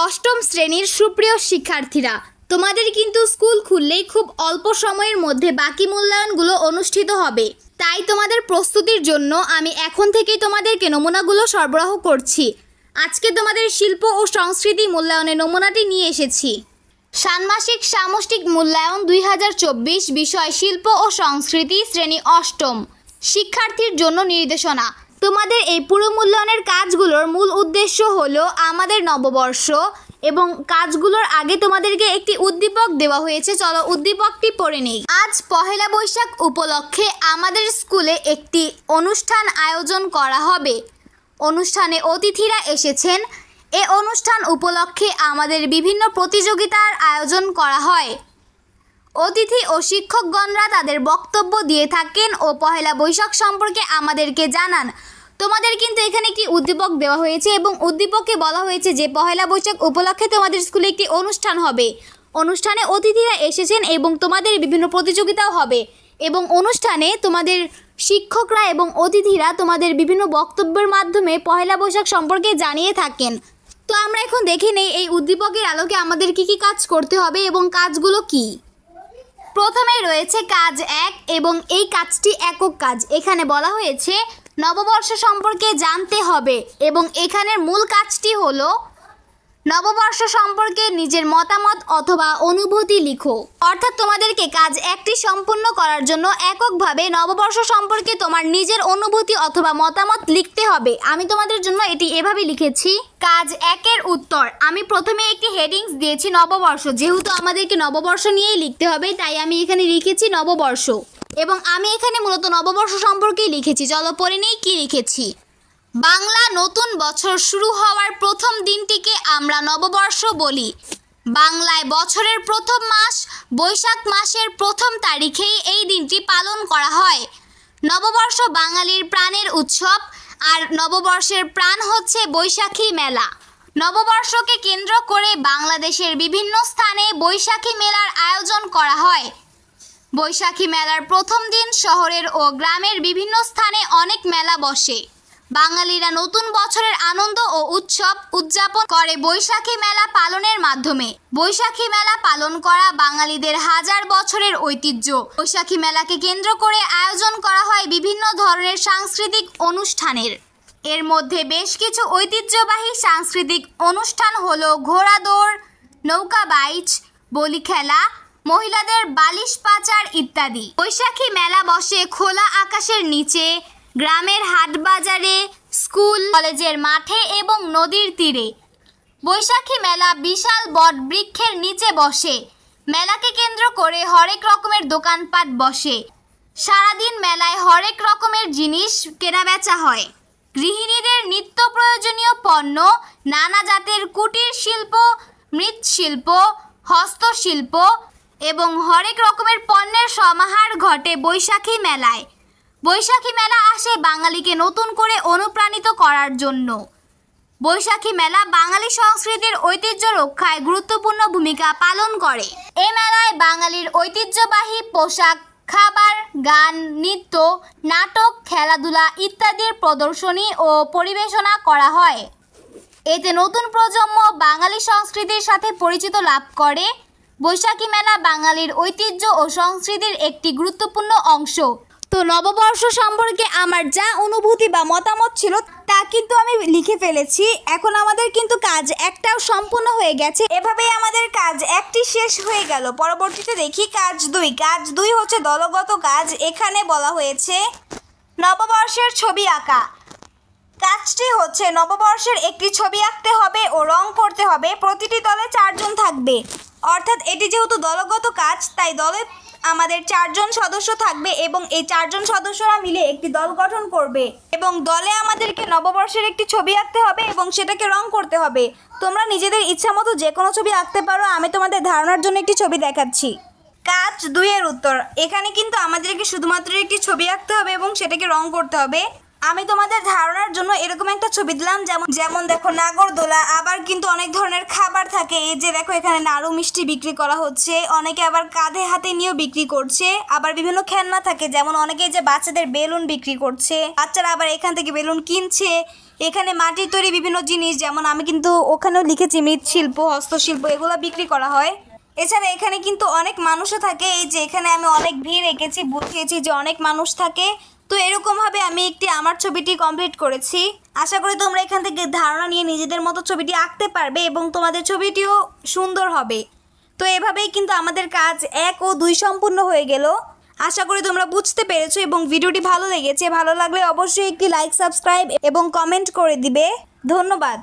অষ্টম শ্রেণীর সুপ্রিয় শিক্ষার্থীরা, তোমাদের কিন্তু স্কুল খুললেই খুব অল্প সময়ের মধ্যে বাকি মূল্যায়নগুলো অনুষ্ঠিত হবে। তাই তোমাদের প্রস্তুতির জন্য আমি এখন থেকেই তোমাদেরকে নমুনাগুলো সরবরাহ করছি। আজকে তোমাদের শিল্প ও সংস্কৃতি মূল্যায়নের নমুনাটি নিয়ে এসেছি। ষান্মাসিক সামষ্টিক মূল্যায়ন 2024 বিষয় শিল্প ও সংস্কৃতি, শ্রেণী অষ্টম। শিক্ষার্থীর জন্য নির্দেশনা। তোমাদের এই পুরো মূল্যায়নের কাজগুলোর মূল উদ্দেশ্য হলো আমাদের নববর্ষ, এবং কাজগুলোর আগে তোমাদেরকে একটি উদ্দীপক দেওয়া হয়েছে। চলো উদ্দীপকটি পড়ে নেই। আজ পহেলা বৈশাখ উপলক্ষে আমাদের স্কুলে একটি অনুষ্ঠান আয়োজন করা হবে। অনুষ্ঠানে অতিথিরা এসেছেন। এ অনুষ্ঠান উপলক্ষে আমাদের বিভিন্ন প্রতিযোগিতার আয়োজন করা হয়। অতিথি ও শিক্ষকগণরা তাদের বক্তব্য দিয়ে থাকেন ও পহেলা বৈশাখ সম্পর্কে আমাদেরকে জানান। তোমাদের কিন্তু এখানে একটি উদ্দীপক দেওয়া হয়েছে এবং উদ্দীপকে বলা হয়েছে যে পহেলা বৈশাখ উপলক্ষে তোমাদের স্কুলে একটি অনুষ্ঠান হবে। অনুষ্ঠানে অতিথিরা এসেছেন এবং তোমাদের বিভিন্ন প্রতিযোগিতাও হবে, এবং অনুষ্ঠানে তোমাদের শিক্ষকরা এবং অতিথিরা তোমাদের বিভিন্ন বক্তব্যের মাধ্যমে পহেলা বৈশাখ সম্পর্কে জানিয়ে থাকেন। তো আমরা এখন দেখে নেই এই উদ্দীপকের আলোকে আমাদের কি কি কাজ করতে হবে এবং কাজগুলো কি। প্রথমে রয়েছে কাজ 1 এবং এই কাজটি একক কাজ। এখানে বলা হয়েছে নববর্ষ সম্পর্কে জানতে হবে, এবং এখানের মূল কাজটি হলো নববর্ষ সম্পর্কে নিজের মতামত অথবা অনুভূতি লিখো। অর্থাৎ তোমাদেরকে কাজ 1টি সম্পূর্ণ করার জন্য এককভাবে নববর্ষ সম্পর্কে তোমার নিজের অনুভূতি অথবা মতামত লিখতে হবে। আমি তোমাদের জন্য এটি এভাবে লিখেছি। কাজ 1-এর উত্তর। আমি প্রথমে একটি হেডিংস দিয়েছি নববর্ষ, যেহেতু আমাদেরকে নববর্ষ নিয়েই লিখতে হবে তাই আমি এখানে লিখেছি নববর্ষ, এবং আমি এখানে মূলত নববর্ষ সম্পর্কেই লিখেছি। চলো পড়ে নেই কি লিখেছি। বাংলা নতুন বছর শুরু হওয়ার প্রথম দিনটিকে আমরা নববর্ষ বলি। বাংলায় বছরের প্রথম মাস বৈশাখ মাসের প্রথম তারিখেই এই দিনটি পালন করা হয়। নববর্ষ বাঙালির প্রাণের উৎসব, আর নববর্ষের প্রাণ হচ্ছে বৈশাখী মেলা। নববর্ষকে কেন্দ্র করে বাংলাদেশের বিভিন্ন স্থানে বৈশাখী মেলার আয়োজন করা হয়। বৈশাখী মেলার প্রথম দিন শহরের ও গ্রামের বিভিন্ন স্থানে অনেক মেলা বসে। বাঙালিরা নতুন বছরের আনন্দ ও উৎসব উদযাপন করে বৈশাখী মেলা পালনের মাধ্যমে। বৈশাখী মেলা পালন করা বাঙালিদের হাজার বছরের ঐতিহ্য। বৈশাখী মেলাকে কেন্দ্র করে আয়োজন করা হয় বিভিন্ন ধরনের সাংস্কৃতিক অনুষ্ঠানের। এর মধ্যে বেশ কিছু ঐতিহ্যবাহী সাংস্কৃতিক অনুষ্ঠান হলো ঘোড়া দৌড়, নৌকা বাইচ, বলি খেলা, মহিলাদের বালিশ পাচার ইত্যাদি। বৈশাখী মেলা বসে খোলা আকাশের নিচে, গ্রামের হাট বাজারে, স্কুল কলেজের মাঠে এবং নদীর তীরে। বৈশাখী মেলা বিশাল বট বৃক্ষের নিচে বসে। মেলাকে কেন্দ্র করে হরেক রকমের দোকানপাট বসে। সারাদিন মেলায় হরেক রকমের জিনিস কেনাবেচা হয়। গৃহিণীদের নিত্য প্রয়োজনীয় পণ্য, নানা জাতের কুটির শিল্প, মৃৎশিল্প, হস্তশিল্প এবং হরেক রকমের পণ্যের সমাহার ঘটে বৈশাখী মেলায়। বৈশাখী মেলা আসে বাঙালিকে নতুন করে অনুপ্রাণিত করার জন্য। বৈশাখী মেলা বাঙালি সংস্কৃতির ঐতিহ্য রক্ষায় গুরুত্বপূর্ণ ভূমিকা পালন করে। এই মেলায় বাঙালির ঐতিহ্যবাহী পোশাক, খাবার, গান, নৃত্য, নাটক, খেলাধুলা ইত্যাদির প্রদর্শনী ও পরিবেশনা করা হয়। এতে নতুন প্রজন্ম বাঙালি সংস্কৃতির সাথে পরিচিত লাভ করে। বৈশাখী মেলা বাঙালির ঐতিহ্য ও সংস্কৃতির একটি গুরুত্বপূর্ণ অংশ। তো নববর্ষ সম্পর্কে আমার যা অনুভূতি বা মতামত ছিল তা কিন্তু আমি লিখে ফেলেছি। এখন আমাদের কিন্তু কাজ 1টাও সম্পূর্ণ হয়ে গেছে। এভাবেই আমাদের কাজ 1টি শেষ হয়ে গেল। পরবর্তীতে দেখি কাজ 2। কাজ 2 হচ্ছে দলগত কাজ। এখানে বলা হয়েছে নববর্ষের ছবি আঁকা। কাজটি হচ্ছে নববর্ষের একটি ছবি আঁকতে হবে ও রং করতে হবে। প্রতিটি দলে 4 জন থাকবে। অর্থাৎ এটি যেহেতু দলগত কাজ তাই দলে আমাদের 4 জন সদস্য থাকবে, এবং এই 4 জন সদস্যরা মিলে একটি দল গঠন করবে, এবং দলে আমাদেরকে নববর্ষের একটি ছবি আঁকতে হবে এবং সেটাকে রং করতে হবে। তোমরা নিজেদের ইচ্ছা মতো যে কোনো ছবি আঁকতে পারো। আমি তোমাদের ধারণার জন্য একটি ছবি দেখাচ্ছি। কাজ 2-এর উত্তর। এখানে কিন্তু আমাদেরকে শুধুমাত্র একটি ছবি আঁকতে হবে এবং সেটাকে রং করতে হবে। আমি তোমাদের ধারণার জন্য এরকম একটা ছবি দিলাম, যেমন দেখো নাগরদোলা, আবার কিন্তু অনেক ধরনের খাবার থাকে। এই যে দেখো এখানে নাড়ু মিষ্টি বিক্রি করা হচ্ছে, অনেকে আবার কাঁধে হাতে নিয়েও বিক্রি করছে। আবার বিভিন্ন খেলনা থাকে, যেমন অনেকে যে বাচ্চাদের বেলুন বিক্রি করছে, বাচ্চারা আবার এখান থেকে বেলুন কিনছে। এখানে মাটির তৈরি বিভিন্ন জিনিস, যেমন আমি কিন্তু ওখানেও লিখেছি মৃৎশিল্প, হস্তশিল্প, এগুলো বিক্রি করা হয়। এছাড়া এখানে কিন্তু অনেক মানুষও থাকে। এই যে এখানে আমি অনেক ভিড় এঁকেছি, বুঝিয়েছি যে অনেক মানুষ থাকে। তো এরকমভাবে আমি আমার ছবিটি কমপ্লিট করেছি। আশা করি তোমরা এখান থেকে ধারণা নিয়ে নিজেদের মতো ছবিটি আঁকতে পারবে এবং তোমাদের ছবিটিও সুন্দর হবে। তো এভাবেই কিন্তু আমাদের কাজ 1 ও 2 সম্পূর্ণ হয়ে গেল। আশা করি তোমরা বুঝতে পেরেছো এবং ভিডিওটি ভালো লেগেছে। ভালো লাগলে অবশ্যই একটি লাইক, সাবস্ক্রাইব এবং কমেন্ট করে দিবে। ধন্যবাদ।